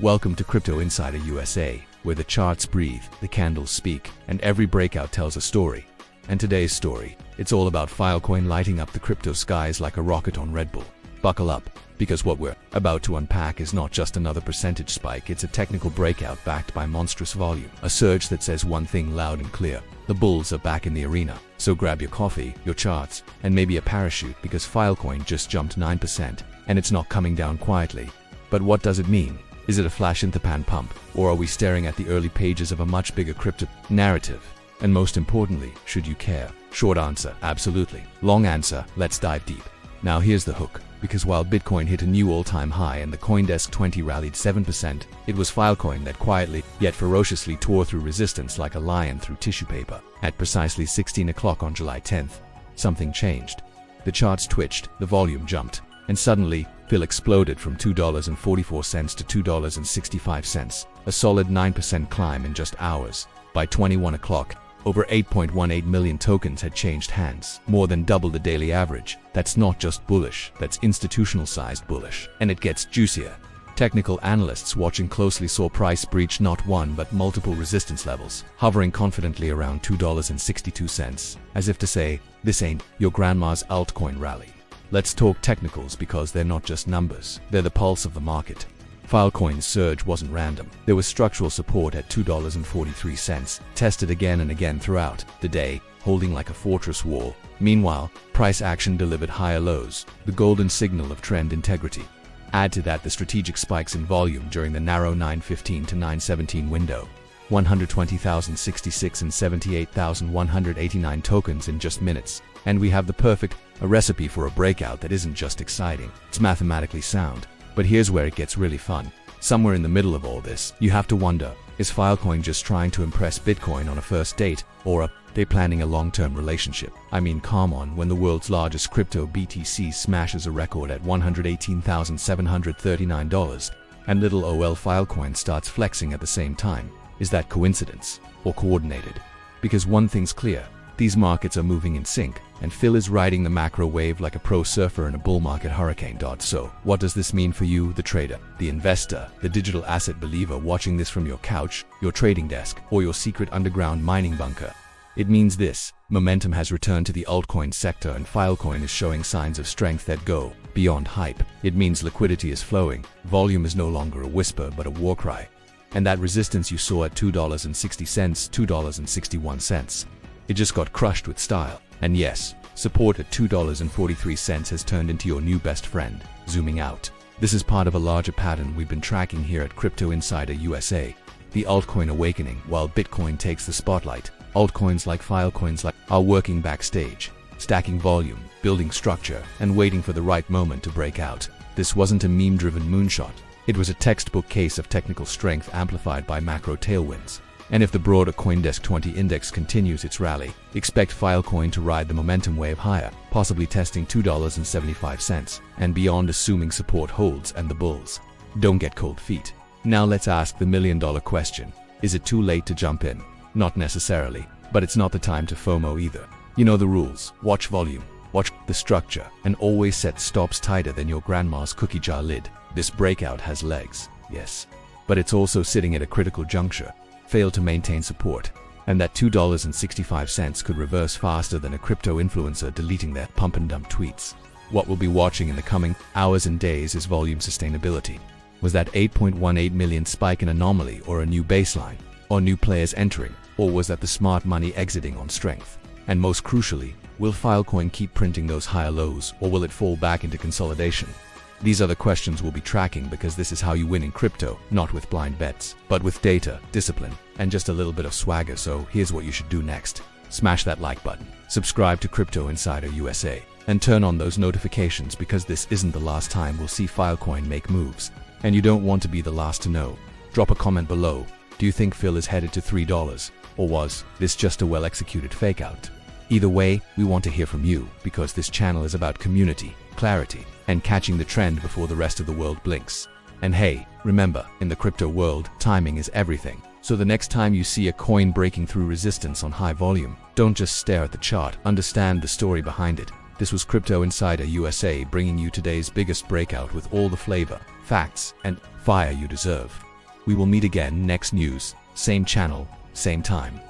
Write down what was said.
Welcome to Crypto Insider USA, where the charts breathe, the candles speak, and every breakout tells a story. And today's story, it's all about Filecoin lighting up the crypto skies like a rocket on Red Bull. Buckle up, because what we're about to unpack is not just another percentage spike, it's a technical breakout backed by monstrous volume. A surge that says one thing loud and clear: the bulls are back in the arena. So grab your coffee, your charts, and maybe a parachute, because Filecoin just jumped 9%, and it's not coming down quietly. But what does it mean? Is it a flash in the pan pump, or are we staring at the early pages of a much bigger crypto narrative? And most importantly, should you care? Short answer, absolutely. Long answer, let's dive deep. Now here's the hook, because while Bitcoin hit a new all-time high and the CoinDesk 20 rallied 7%, it was Filecoin that quietly, yet ferociously tore through resistance like a lion through tissue paper. At precisely 16 o'clock on July 10th, something changed. The charts twitched, the volume jumped, and suddenly, Phil exploded from $2.44 to $2.65, a solid 9% climb in just hours. By 21 o'clock, over 8.18 million tokens had changed hands, more than double the daily average. That's not just bullish, that's institutional-sized bullish. And it gets juicier. Technical analysts watching closely saw price breach not one but multiple resistance levels, hovering confidently around $2.62, as if to say, this ain't your grandma's altcoin rally. Let's talk technicals, because they're not just numbers, they're the pulse of the market. Filecoin's surge wasn't random. There was structural support at $2.43, tested again and again throughout the day, holding like a fortress wall. Meanwhile, price action delivered higher lows, the golden signal of trend integrity. Add to that the strategic spikes in volume during the narrow 9:15 to 9:17 window. 120,066 and 78,189 tokens in just minutes. And we have a recipe for a breakout that isn't just exciting, it's mathematically sound. But here's where it gets really fun. Somewhere in the middle of all this, you have to wonder, is Filecoin just trying to impress Bitcoin on a first date, or are they planning a long-term relationship? I mean, come on, when the world's largest crypto BTC smashes a record at $118,739, and little ol Filecoin starts flexing at the same time. Is that coincidence, or coordinated? Because one thing's clear, these markets are moving in sync, and Phil is riding the macro wave like a pro surfer in a bull market hurricane. So, what does this mean for you, the trader, the investor, the digital asset believer watching this from your couch, your trading desk, or your secret underground mining bunker? It means this: momentum has returned to the altcoin sector, and Filecoin is showing signs of strength that go beyond hype. It means liquidity is flowing, volume is no longer a whisper but a war cry. And that resistance you saw at $2.60, $2.61, it just got crushed with style. And yes, support at $2.43 has turned into your new best friend. Zooming out, this is part of a larger pattern we've been tracking here at Crypto Insider USA. The altcoin awakening. While Bitcoin takes the spotlight, altcoins like Filecoins are working backstage, stacking volume, building structure, and waiting for the right moment to break out. This wasn't a meme-driven moonshot. It was a textbook case of technical strength amplified by macro tailwinds. And if the broader CoinDesk 20 index continues its rally, expect Filecoin to ride the momentum wave higher, possibly testing $2.75 and beyond, assuming support holds and the bulls don't get cold feet. Now let's ask the million-dollar question: is it too late to jump in? Not necessarily, but it's not the time to FOMO either. You know the rules: watch volume, watch the structure, and always set stops tighter than your grandma's cookie jar lid. This breakout has legs, yes, but it's also sitting at a critical juncture. Fail to maintain support, and that $2.65 could reverse faster than a crypto influencer deleting their pump and dump tweets. What we'll be watching in the coming hours and days is volume sustainability. Was that 8.18 million spike an anomaly, or a new baseline, or new players entering, or was that the smart money exiting on strength? And most crucially, will Filecoin keep printing those higher lows, or will it fall back into consolidation? These are the questions we'll be tracking, because this is how you win in crypto, not with blind bets, but with data, discipline, and just a little bit of swagger. So here's what you should do next. Smash that like button, subscribe to Crypto Insider USA, and turn on those notifications, because this isn't the last time we'll see Filecoin make moves. And you don't want to be the last to know. Drop a comment below. Do you think Phil is headed to $3? Or was this just a well-executed fake out? Either way, we want to hear from you, because this channel is about community, clarity, and catching the trend before the rest of the world blinks. And hey, remember, in the crypto world, timing is everything. So the next time you see a coin breaking through resistance on high volume, don't just stare at the chart, understand the story behind it. This was Crypto Insider USA, bringing you today's biggest breakout with all the flavor, facts, and fire you deserve. We will meet again next news, same channel, same time.